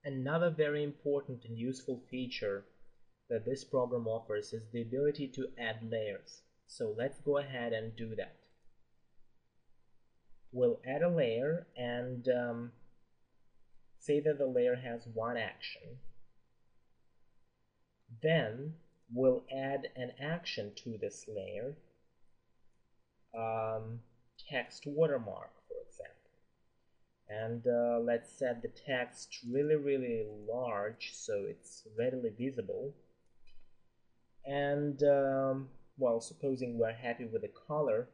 Another very important and useful feature that this program offers is the ability to add layers. So let's go ahead and do that. We'll add a layer and say that the layer has one action. Then we'll add an action to this layer, text watermark, for example. And let's set the text really large so it's readily visible. And well, supposing we're happy with the color,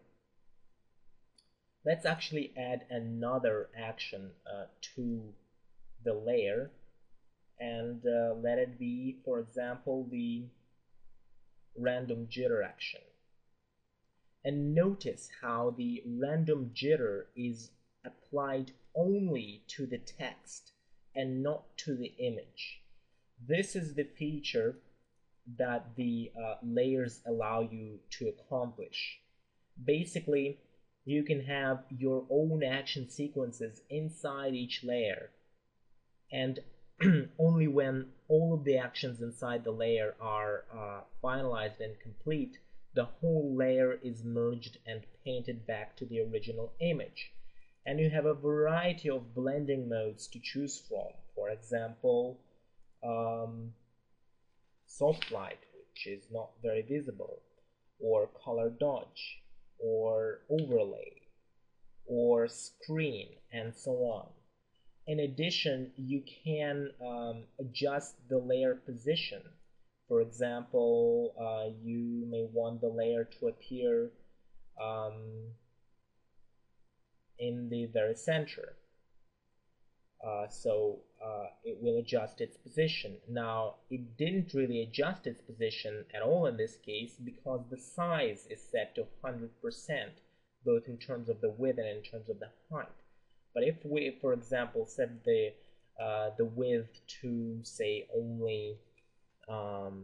let's actually add another action to the layer, and let it be, for example, the random jitter action. And notice how the random jitter is applied only to the text and not to the image. This is the feature that the layers allow you to accomplish. Basically, you can have your own action sequences inside each layer, and only when all of the actions inside the layer are finalized and complete, the whole layer is merged and painted back to the original image. And you have a variety of blending modes to choose from. For example, soft light, which is not very visible, or color dodge, or overlay, or screen, and so on. In addition, you can adjust the layer position. For example, you may want the layer to appear in the very center. So it will adjust its position. Now, it didn't really adjust its position at all in this case because the size is set to 100%, both in terms of the width and in terms of the height. But if we, for example, set the width to, say, only 70%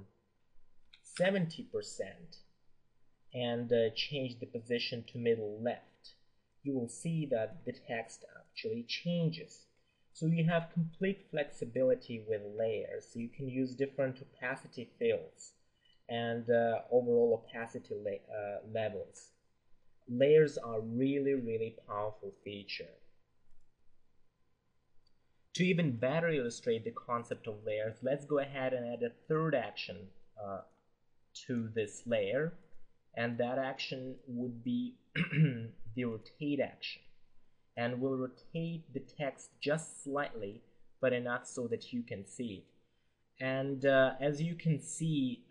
and change the position to middle left, you will see that the text actually changes. So you have complete flexibility with layers. You can use different opacity fills and overall opacity levels. Layers are really powerful feature. To even better illustrate the concept of layers, let's go ahead and add a third action to this layer, and that action would be the rotate action. And we'll rotate the text just slightly, but enough so that you can see it. And as you can see,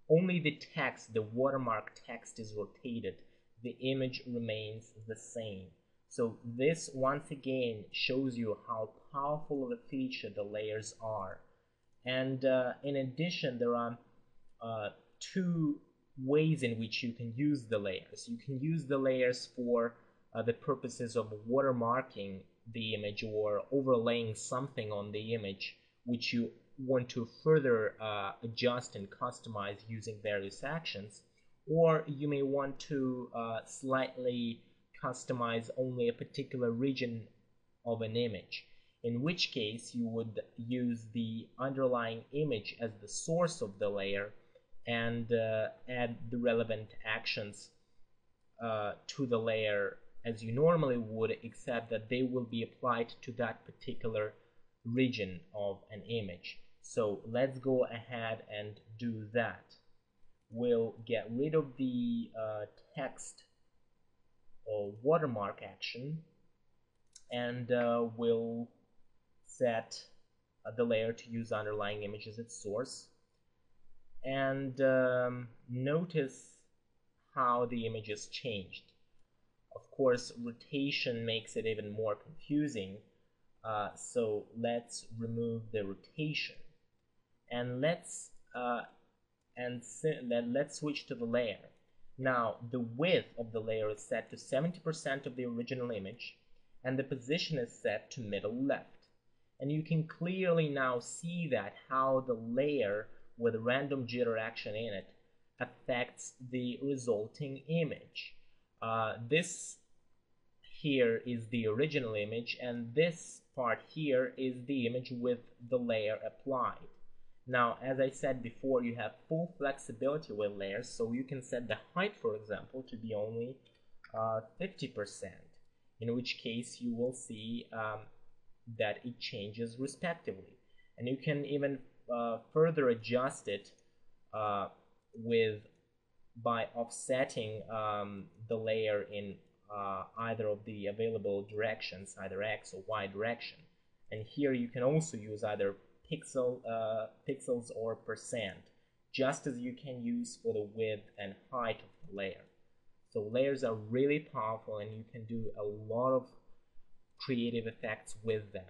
only the text, the watermark text, is rotated. The image remains the same. So this once again shows you how powerful of a feature the layers are. And in addition, there are two ways in which you can use the layers. You can use the layers for the purposes of watermarking the image or overlaying something on the image which you want to further adjust and customize using various actions, or you may want to slightly customize only a particular region of an image, in which case you would use the underlying image as the source of the layer and add the relevant actions to the layer as you normally would, except that they will be applied to that particular region of an image. So let's go ahead and do that. We'll get rid of the text or watermark action, and we'll set the layer to use underlying image as its source. And notice how the image is changed. Of course, rotation makes it even more confusing, so let's remove the rotation, and let's switch to the layer. Now, the width of the layer is set to 70% of the original image, and the position is set to middle left. And you can clearly now see that how the layer with random jitter action in it affects the resulting image. This here is the original image, and this part here is the image with the layer applied. Now, as I said before, you have full flexibility with layers, so you can set the height, for example, to be only 50%, in which case you will see that it changes respectively. And you can even further adjust it by offsetting the layer in either of the available directions, either X or Y direction. And here you can also use either pixels or percent, just as you can use for the width and height of the layer. So layers are really powerful, and you can do a lot of creative effects with them.